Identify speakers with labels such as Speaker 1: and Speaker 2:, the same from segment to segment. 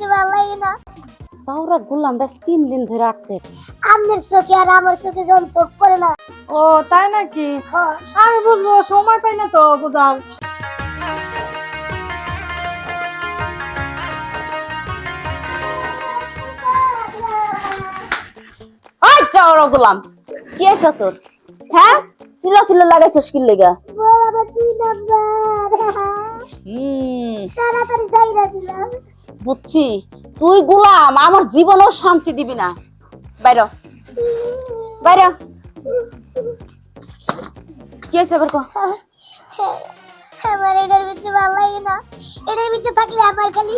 Speaker 1: ভিতরে ভালো লাগে না।
Speaker 2: সাউরা গুলাম বেশ 3 দিন ধরে আটকে।
Speaker 1: আমার চোখে আর আমার চোখে যখন চোখ পড়ে না।
Speaker 3: ও তাই নাকি?
Speaker 1: হ্যাঁ।
Speaker 3: আমি বুঝবো, সময় পাই না তো বুঝার।
Speaker 2: আই চাওরা গুলাম, কি আছে তোর? হ্যাঁ, চিল্লা লাগাইছস কি লাগা?
Speaker 1: বল আমার 2 নাম্বার। তাড়াতাড়ি যাইরা দিলাম।
Speaker 2: বুঝছি, তুই গুলাম আমার জীবনও শান্তি দিবি না। বাইরে বাইরে। কি আছে এবার কো?
Speaker 1: আমার এটার ভিতরে ভালো লাগে না। এটার ভিতরে থাকলে আমার খালি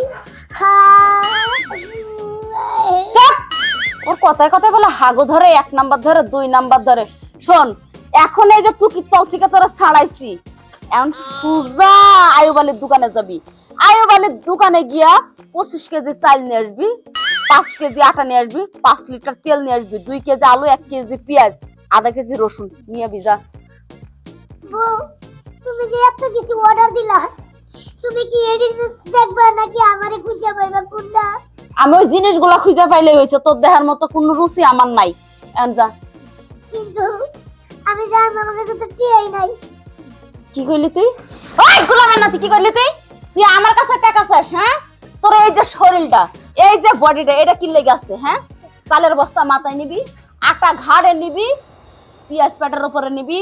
Speaker 2: চুপ! ওর কথায় কথায় বলে হাগু ধরে, 1 নাম্বার ধরে, 2 নাম্বার ধরে। শোন, এখন এই যে টুকি তল থেকে তোরা ছাড়াইছি, এখন সুজা আয়ুব আলীর দোকানে যাবি। আয়ুব আলীর দোকানে গিয়া 25 কেজি চাল নিয়ে আসবি, 5 কেজি আটা নিয়ে আসবি, 5 লিটার তেল নিয়ে আসবি, 2 কেজি আলু, 1 কেজি পেঁয়াজ, আধা কেজি রসুন নিয়ে যা।
Speaker 1: বউ, তুমি যে এত কিছু অর্ডার দিলা, তুমি কি এডিট দেখবা নাকি আমারে খুঁজে পাইবা কোনটা?
Speaker 2: আমি ওই জিনিসগুলা খুঁজে পাইলে হয়েছে, তোর দেখার মতো কোনো রুচি আমার নাই। এখন যা।
Speaker 1: কিন্তু আমি জানি আমার কাছে তো টিয়াই নাই।
Speaker 2: কি কইলি তুই? ওই গোলামের নাতি, কি কইলি তুই? তুই আমার কাছে টাকা চাস? হ্যাঁ, তোর এই যে শরীরটা, এই যে বডিটা, এটা কি লেগে আছে? হ্যাঁ, চালের বস্তা মাথায় নিবি, আটা ঘাড়ে নিবি, পেঁয়াজ পেটার উপরে নিবি,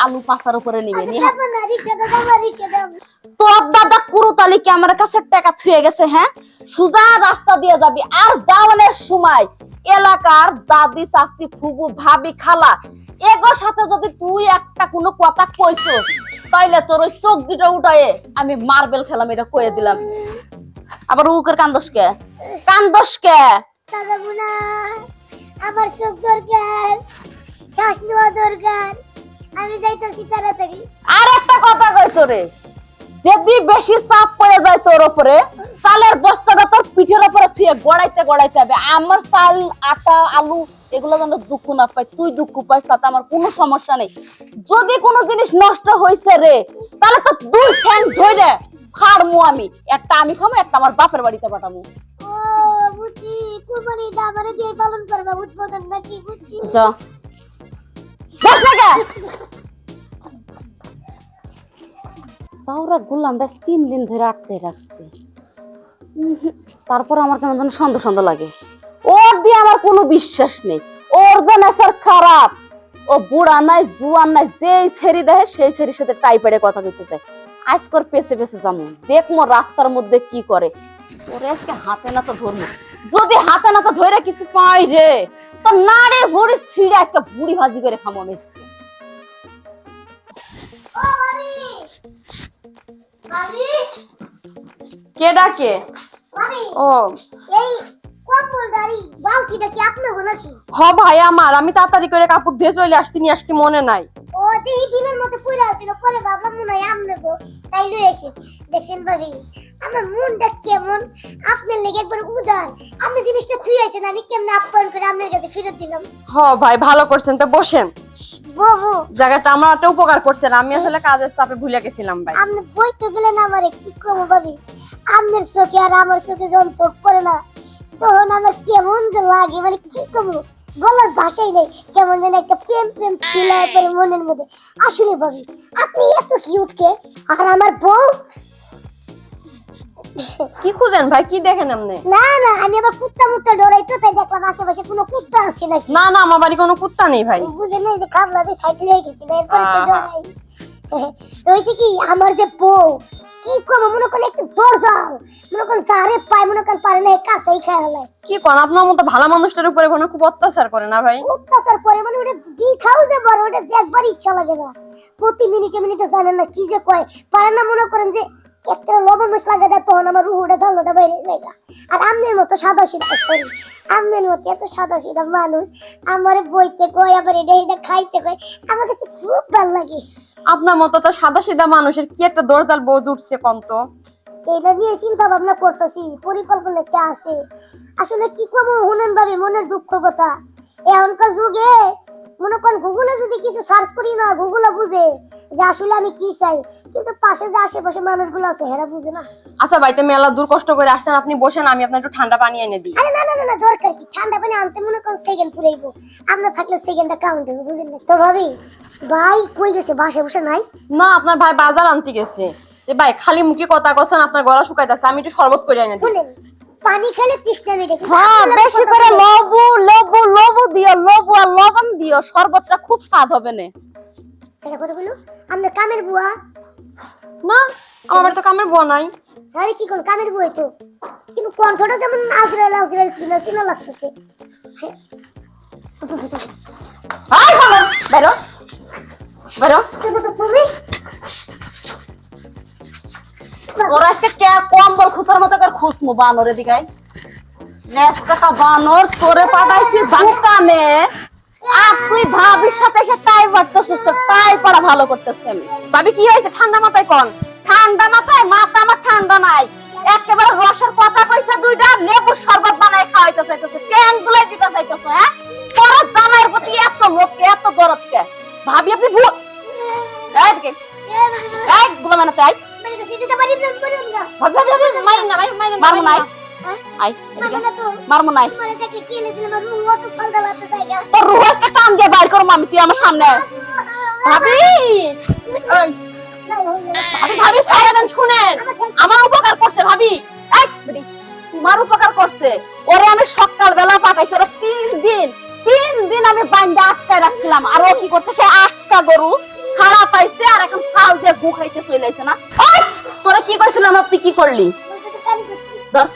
Speaker 2: আলু পাসার উপরে নিবি।
Speaker 1: যাবো না, রিক্সা দাও, রিক্সা দাও।
Speaker 2: তোর দাদা কুরুতালি কি আমার কাছে টাকা থুয়ে গেছে? হ্যাঁ, সুজা রাস্তা দিয়ে যাবি, আর যাওয়ানোর সময় এলাকার দাদি, চাচি, ফুবু, ভাবি, খালা এগোর সাথে যদি তুই একটা কোনো কথা কইছো, তাইলে তোর ওই চোখ দুটো উঠায়ে আমি মার্বেল খেলাম, এটা কয়ে দিলাম। আবার উকের কান্দস কে? কান্দস কে?
Speaker 1: দাদা বুনা, আমার চোখ দরকার, শ্বাস নেওয়া দরকার। আমি যাইতাছি তাড়াতাড়ি।
Speaker 2: আর একটা কথা কইছো রে, যদি বেশি চাপ পড়ে যায় তোর উপরে, চালের বস্তাটা তোর পিঠের উপরে থুয়ে গড়াইতে গড়াইতে হবে। আমার চাল, আটা, আলু এগুলো যেন দুঃখ না পাই, তুই দুঃখ পাইস, তাতে আমার কোনো সমস্যা নেই। যদি কোনো জিনিস নষ্ট হয়েছে রে, তাহলে তো 2 ঠ্যাং ধরে ফাড়মু আমি, একটা আমি খাবো, একটা আমার বাপের বাড়িতে পাঠাবো।
Speaker 1: ও বুঝি, কুরবানি দা আমারে দিয়ে পালন করবা, উদ্বোধন নাকি? বুঝছি।
Speaker 2: যা বস না কে? সাউরা গুলাম বেশ 3 দিন ধরে আটকে রাখছে। তারপর আমার কেমন যেন সন্দেহ সন্দেহ লাগে। ওর দিয়ে আমার কোনো বিশ্বাস নেই। ওর যে নেশার খারাপ, ও বুড়া নাই, জুয়ান নাই, যেই ছেড়ি দেয় সেই ছেড়ির সাথে টাইপেডে কথা কইতে চায়। আজকর পেছে পেছে যাবো, দেখমো রাস্তার মধ্যে কি করে। ওরে আজকে হাতে না তো ধরবো, যদি হাতে না তো ধরে কিছু পাই রে, তো নাড়ে ভরি ছিঁড়ে আজকে বুড়ি ভাজি করে খামো আমি।
Speaker 1: ও মামি, মামি,
Speaker 3: কে ডাকে?
Speaker 1: মামি,
Speaker 3: ও
Speaker 1: এই কম্বল দাঁড়ি বালতিটা কি আপনার নাকি?
Speaker 3: হ ভাই, আমার আমি তাড়াতাড়ি করে কাপড় দিয়ে চলে আসছি, নিয়ে আসছি, মনে নাই।
Speaker 1: ও দেহি দিনের মধ্যে পড়ে আছিল, পরে ভাবলাম মনে হয় আমনে গো, তাই লই এসে। দেখছেন ভাবি, আমার মনটা কেমন আপনার লেগে একবার উদার। আপনি জিনিসটা থুই আছেন, আমি কেমন আপ্যায়ন করে আপনার কাছে ফেরত দিলাম।
Speaker 3: হ ভাই, ভালো করছেন, তো বসেন।
Speaker 1: বাবু,
Speaker 3: জায়গাটা আমার একটা উপকার করছেন, আমি আসলে কাজের চাপে ভুলে গেছিলাম ভাই।
Speaker 1: আপনি বইতে গেলেন আমার কি কমো ভাবি, আপনার চোখে আর আমার চোখে যখন চোখ পড়ে না, তখন আমার কেমন যে লাগে, মানে কি কমো, বলার ভাষাই নেই। কেমন যেন একটা প্রেম প্রেম খিলায় পড়ে মনের মধ্যে। আসলে ভাবি, আপনি এত কিউট কে, আর আমার বউ।
Speaker 3: কি খুঁজেন ভাই, কি দেখেন আপনি?
Speaker 1: না না, আমি আবার কুত্তা মুত্তা ডরাই তো, তাই দেখলাম আশেপাশে কোনো কুত্তা আছে নাকি।
Speaker 3: না না, আমার বাড়ি কোনো কুত্তা নেই ভাই।
Speaker 1: বুঝেন না, যে কামলা দিয়ে সাইকেল হয়ে গেছিল, এরপরে তো ডরাই। তো হয়েছে কি, আমার যে বউ, কি করবো, মনে করেন একটু দরজাল, মনে করেন সারে পায়, মনে করেন পারে না, কাছেই খেয়ে হলাই।
Speaker 3: কি কোন, আপনার মতো ভালো মানুষটার উপরে কোনো খুব অত্যাচার করে না ভাই?
Speaker 1: অত্যাচার করে মানে ওটা দেখাও যে বড়, ওটা দেখবার ইচ্ছা লাগে না। প্রতি মিনিটে মিনিটে জানেন না কি যে কয়, পারে না, মনে করেন যে একটা লবণ মশলা লাগা দেয়, তখন আমার রুহুটা ধান্নাটা বাইরে যায়। আর আমনের মতো সাদা সিধা করি, আমনের মতো এত সাদা সিধা মানুষ আমার বইতে কয়, আবার এটা এটা খাইতে কয়, আমার কাছে খুব ভালো লাগে।
Speaker 3: আপনার মতো তো সাদা সিধা মানুষের কি একটা দরজাল বউ উঠছে কোন তো?
Speaker 1: এটা নিয়ে চিন্তা ভাবনা করতেছি, পরিকল্পনা একটা আছে। আসলে কি করবো, হুনেন ভাবে মনের দুঃখ কথা, এখনকার যুগে মনে করেন গুগলে যদি কিছু সার্চ করি না, গুগলে বুঝে যে আসলে আমি কি চাই, কিন্তু পাশে যে আশেপাশে মানুষগুলো আছে হেরা বুঝে না।
Speaker 3: আচ্ছা ভাই, তুমি মেলা দূর কষ্ট করে আসছেন, আপনি বসেন, আমি আপনার একটু ঠান্ডা পানি এনে দিই।
Speaker 1: আরে না না না না, দরকার কি, ঠান্ডা পানি আনতে মনে করেন সেকেন্ড পুরাইবো, আমরা থাকলে সেকেন্ডটা কাউন্ট হবে, বুঝেন না তো ভাবি? ভাই কই গেছে, বাসা বসে নাই?
Speaker 3: না, আপনার ভাই বাজার আনতে গেছে। যে ভাই খালি মুখে কথা কছেন, আপনার গলা শুকাইতেছে, আমি একটু শরবত করে এনে দিই।
Speaker 1: শুনেন, পানি খেলে তৃষ্ণা মিটে, কিন্তু
Speaker 2: হ্যাঁ,
Speaker 1: আপনার
Speaker 2: বেশি
Speaker 1: কথা
Speaker 2: করে
Speaker 1: বলে-
Speaker 2: লেবু লেবু লেবু দিও, লেবু আর লবণ দিও, শরবতটা খুব স্বাদ হবে না।
Speaker 1: এটা কথা বলো, আমরা কামের বুয়া।
Speaker 3: না, আমার তো কামের বুয়া নাই।
Speaker 1: আরে কি কোন কামের বুয়া তো, কিন্তু কণ্ঠটা যেমন আজরাইল আজরাইল চিনা চিনা লাগতেছে। হ্যাঁ।
Speaker 2: আয় ভালো, বেরো বেরো।
Speaker 1: তুমি
Speaker 2: তোর আজকে কম্বল খুঁচার মতো করে খুঁজমু বানরের দিকায়। নেস্টাকা বানর তোরে পাঠাইছি দোকানে, আর তুই ভাবির সাথে এসে টাই মারতেছিস, তোর টাই পড়া ভালো করতেছে আমি।
Speaker 3: ভাবি কি হয়েছে? ঠান্ডা মাথায় কোন।
Speaker 2: ঠান্ডা মাথায়, মাথা আমার ঠান্ডা নাই, একেবারে রসের কথা কইছে দুইটা, লেবুর শরবত বানায় খাওয়াইতে চাইতেছে, ট্যাং গুলাই দিতে চাইতেছে। হ্যাঁ, তোর জামাইয়ের প্রতি এত লোক, এত দরদ কে? ভাবি আপনি ভুল। এই গুলো মানাতে আই, ভাবি ভাবি ভাবি, মারুন না, মারুন না, আই এদিকে, মারমু নাই। তোর রুহ আজকে টান দিয়ে বাইর করবো আমি, তুই আমার সামনে। ভাবি এই, ভাবি ভাবি সাইলেন, শুনেন, আমার উপকার করছে ভাবি। এই বেটি, তোমার উপকার করছে। ওরে আমি সকাল বেলা পাঠাইছি, ওরা 3 দিন আমি বাইন্দা আটকায় রাখছিলাম, আর ও কি করছে, সে 8টা গরু ছাড়া পাইছে, আর এখন ফাল দিয়ে গু খাইতে চলে আইছে না। ওই তোরা কি কইছিলাম, তুই কি করলি? ধর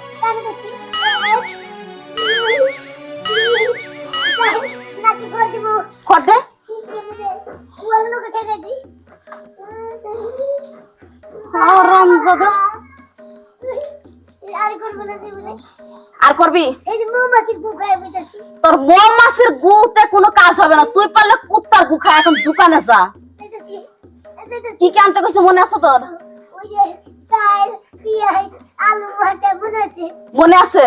Speaker 2: খটে, রামজাদা আর করবি? তোর মৌমাছির গুতে কোনো কাজ হবে না, তুই পারলে কুত্তার গু খা। এখন দোকানে যা। কি কি আনতে কইছে মনে আছে তোর? মনে আছে?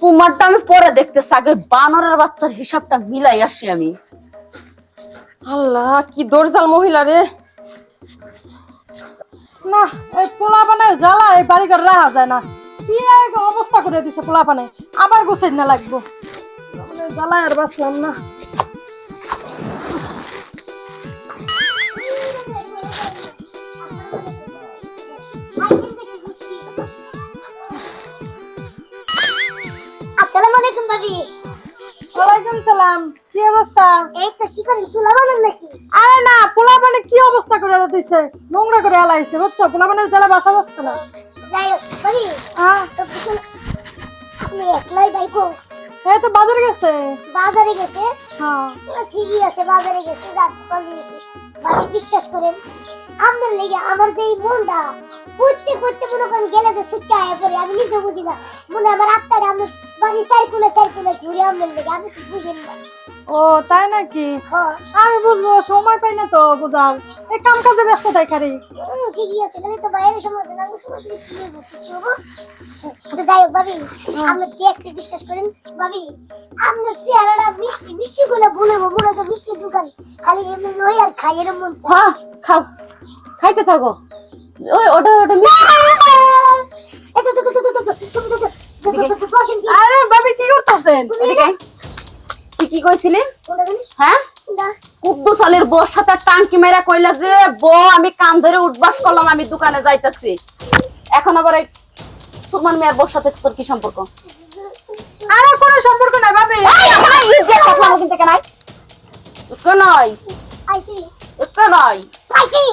Speaker 2: তোমারটা আমি পরে দেখতেছি, আগে বানরের বাচ্চার হিসাবটা মিলাই আসি আমি।
Speaker 3: আল্লাহ, কি দরজাল মহিলা রে।
Speaker 4: না, এই পোলা পানে জ্বালা এই বাড়ি ঘর রাখা যায় না। কি এক অবস্থা করে দিছে পোলা পানে, আবার গোছাই না লাগবো। জ্বালায় আর বাঁচলাম না।
Speaker 1: আসসালামু আলাইকুম ভাবি।
Speaker 4: ওয়ালাইকুম সালাম, কি অবস্থা?
Speaker 1: এই তো কি করেন, চুলা বানান নাকি?
Speaker 4: আরে না, পোলা পানে কি অবস্থা করে দিছে, নোংরা করে আলাইছে বুঝছো, পোলা পানের জ্বালা বাঁচা যাচ্ছে না।
Speaker 1: যাই হোক ভাবি,
Speaker 4: হ্যাঁ,
Speaker 1: তো পিছনে আপনি একলাই বাইকো
Speaker 4: এই তো বাজারে গেছে।
Speaker 1: বাজারে গেছে?
Speaker 4: হ্যাঁ,
Speaker 1: ঠিকই আছে, বাজারে গেছে, রাত কলে গেছে। ভাবি বিশ্বাস করেন, আপনার লেগে আমার যে এই মনটা করতে করতে মনে করেন গেলে যে ছুটতে আয়া পড়ে, আমি নিজে বুঝি না। মনে হয় আমার আত্মারে আমি বাড়ি চাই কোলে ঘুরে আপনার লেগে, আমি তো বুঝেন না।
Speaker 4: ও তাই নাকি?
Speaker 1: হ্যাঁ,
Speaker 4: আমি বুঝবো, সময় পাই না তো বুঝার, এই কাম কাজে ব্যস্ত দেখারি।
Speaker 1: ঠিকই আছে, তাহলে তো বাইরে সময় দেন, আমি সময় দিলে কি হইব, কিছু হবো? তো যাই হোক ভাবি, আপনি দেখতে বিশ্বাস করেন ভাবি, আপনার চেহারাটা মিষ্টি মিষ্টি গুলো ভুলেবো, মনে তো মিষ্টি দোকান খালি এমনি লই আর খাই, এরম মন চায়।
Speaker 2: হ্যাঁ, খাও, খাইতে থাকো। ওই ওটা ওটা
Speaker 1: এই তো বসেন কি?
Speaker 4: আরে ভাবি কি করতেছেন?
Speaker 2: এদিকে আয়। তুই কি কইছিলি?
Speaker 1: কোনটা জানি?
Speaker 2: হ্যাঁ,
Speaker 1: না,
Speaker 2: কুদ্দুস আলীর বউর সাথে টাঙ্কি মেরা কইলা যে, বউ আমি কান ধরে উঠবাস করলাম, আমি দোকানে যাইতাছি। এখন আবার এই সুরমান মিয়ার বউর সাথে তোর কি সম্পর্ক?
Speaker 4: আমার কোনো সম্পর্ক নাই ভাবি।
Speaker 2: এই আমার ইজ্জত রাখলাম কিন্তু কেন? একটু নয়,
Speaker 1: আইছি
Speaker 2: একটু নয়।
Speaker 1: আইছি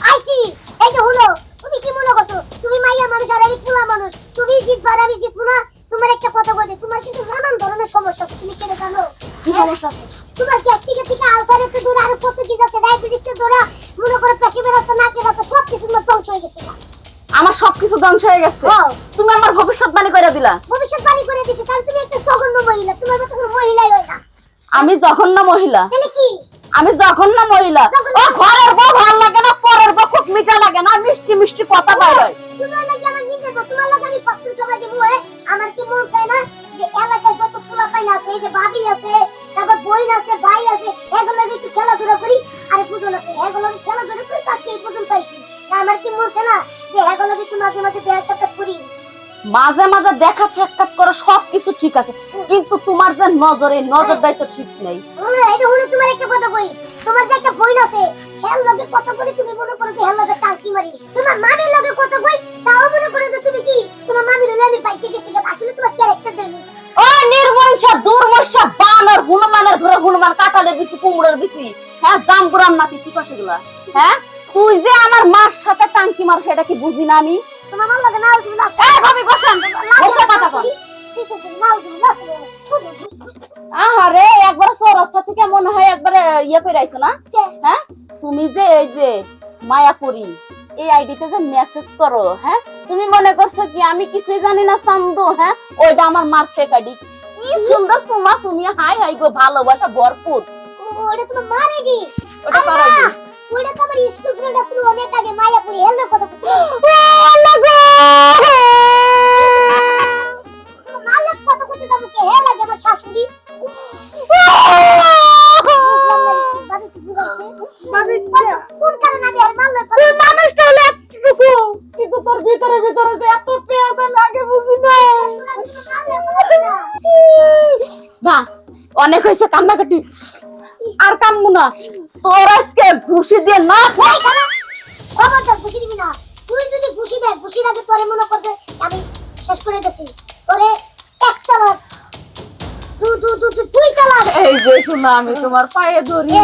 Speaker 1: আইছি, এই যে হলো, তুমি কি মনে করছো তুমি মাইয়া মানুষ আর আমি পোলা মানুষ, তুমি জিতবা আর আমি জিতবো না? তোমার একটা কথা বলতে, তোমার কিন্তু নানান ধরনের সমস্যা আছে, তুমি কেন জানো?
Speaker 2: কি সমস্যা আছে?
Speaker 1: তোমার গ্যাস্ট্রিকের থেকে আলসারের থেকে দূরে আরো কত কি আছে, ডায়াবেটিসের ধরা, মনে করো পেশিবের রাস্তা, নাকের রাস্তা, সব কিছু তোমার ধ্বংস হয়ে গেছে।
Speaker 2: আমার সবকিছু ধ্বংস হয়ে গেছে।
Speaker 1: হ্যাঁ।
Speaker 2: তুমি আমার ভবিষ্যৎবাণী করে দিলা।
Speaker 1: ভবিষ্যৎবাণী করে দিচ্ছি, কারণ তুমি একটা জঘন্য মহিলা, তোমার মতো কোনো মহিলাই হয় না।
Speaker 2: আমি জঘন্য মহিলা?
Speaker 1: তাহলে কি?
Speaker 2: আমি জঘন্য মহিলা? ও ঘরের বউ ভাল লাগে না, পরের বউ খুব মিঠা লাগে না, মিষ্টি মিষ্টি কথা বাইর হয়।
Speaker 1: তোমার লাগে আমার নিজে তো, তোমার লাগে আমি পাঁচজন সবাইকে বলে, আমার কি মন চায় না যে এলাকায় যত পোলা পাইন আছে, এই যে ভাবি আছে, তারপর বই আছে ভাই আছে এগুলো লাগে একটু খেলাধুলা করি আরে পূজন আছে এগুলো লাগে খেলাধুলা করি তাকে এই পর্যন্ত পাইছি আমার কি মনে না যে এগুলো লাগে একটু মাঝে মাঝে দেয়ার সাথে করি
Speaker 2: মাঝে মাঝে দেখা সাক্ষাৎ করো সবকিছু ঠিক আছে, কিন্তু তোমার যে নজরটাই তো ঠিক নেই।
Speaker 1: এটা হলো তোমার একটা কথা কই তোমার যে একটা বই আছে হেল লগে কথা বলে তুমি মনে করো যে হেল লগে টাকি মারি তোমার মামির লগে কথা কই তাও মনে করো যে তুমি কি তোমার মামির লগে আমি পাইতে গেছি আসলে তোমার ক্যারেক্টার দেই
Speaker 2: ও নির্মংসা দুর্মংসা বানর হনুমানের ঘরে হনুমান কাটালে দিছি কুমড়োর বিচি, হ্যাঁ জামগুরাম নাতি কি কষ্ট গুলা, হ্যাঁ তুই যে আমার মার সাথে টাঙ্কি মার সেটা কি বুঝি না আমি?
Speaker 1: তোমার মার লগে নাও তুমি
Speaker 2: এই ভাবি বসেন, বসে কথা কন।
Speaker 1: নাও তুমি নাও
Speaker 2: আহারে একবার চৌরাস্তা থেকে মনে হয় একবার ইয়ে করে আইছো না, হ্যাঁ তুমি যে এই যে মায়াপুরি এই আইডিতে যে মেসেজ করো, হ্যাঁ তুমি মনে করছো কি আমি কিছুই জানি না চান্দু? হ্যাঁ ওইটা আমার মার শেখ আইডি, কি সুন্দর সুমা সুমি হাই হাই গো ভালোবাসা ভরপুর।
Speaker 1: ওটা তোমার মার আইডি
Speaker 2: ওটা কার আইডি?
Speaker 1: ওটা তো আমার স্কুল ফ্রেন্ড আছে অনেক আগে মায়াপুরি হেল না কথা
Speaker 2: আল্লাহ গো
Speaker 1: মালাক কত কিছু তোমাকে হে লাগে আমার শাশুড়ি কোন কারণে আমি আর মালাক
Speaker 2: মানুষটা হলো একটুকু, কিন্তু তোর ভিতরে ভিতরে যে এত পেঁয়াজ আমি আগে বুঝি না। না অনেক হয়েছে কান্নাকাটি, আর কামবো না তোর আজকে ঘুষি দিয়ে না
Speaker 1: খবরদার খুশি দিবি না তুই যদি খুশি দেয় খুশির আগে তোরে মনে করবে আমি শেষ করে গেছি তোরে এক তালাক তুই তালাক
Speaker 2: এই যে শোনা আমি তোমার পায়ে ধরি,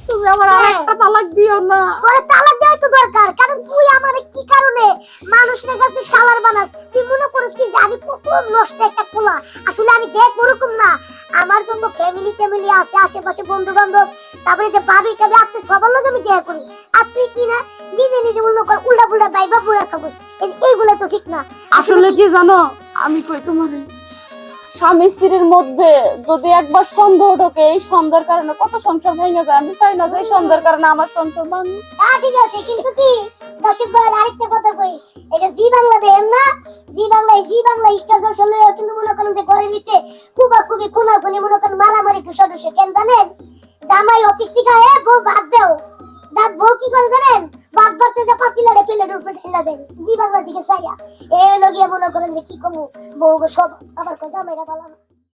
Speaker 2: তুমি আমার আরেকটা তালাক দিও না।
Speaker 1: তোরে তালাক দেওয়া তো দরকার কারণ তুই আমারে কি কারণে মানুষের কাছে শালার বানাস তুই মনে করিস কি যে আমি কত নষ্ট একটা পোলা আসলে আমি দেখ ওরকম না আমার জন্য ফ্যামিলি আছে আশেপাশে বন্ধু বান্ধব তারপরে যে ভাবি টাবি আপনি সবার লোক আমি দেয়া করি আর তুই কি না নিজে নিজে উল্টা পুল্টা বাইবা বইয়া থাকস এইগুলো তো ঠিক না
Speaker 2: আসলে কি জানো আমি কই তোমার স্বামী স্ত্রীর মধ্যে যদি একবার সন্দেহ ঢোকে এই সন্দেহের কারণে কত সংসার ভেঙে যায়। আমি চাই না যে এই সন্দেহের কারণে আমার সংসার ভাঙে।
Speaker 1: হ্যাঁ ঠিক আছে কিন্তু কি দর্শক ভাই আরেকটা কথা কই এটা জি বাংলা দেখেন না জি বাংলা স্টার জলসা লয়ে কিন্তু মনে করেন যে ঘরের ভিতরে খুবই খুনাখুনি মনে করেন মারামারি সদস্য কেন জানেন জামাই অফিস থেকে বউ ভাত দেও বউ কি করে জানেন ভাত ভাতে যে পাতিলারে প্লেটের উপর ঢেলা দেন জি বাংলা দিকে চাইয়া এই লগিয়া মনে করেন যে কি কমু বউ সব আবার জামাইরা পালাম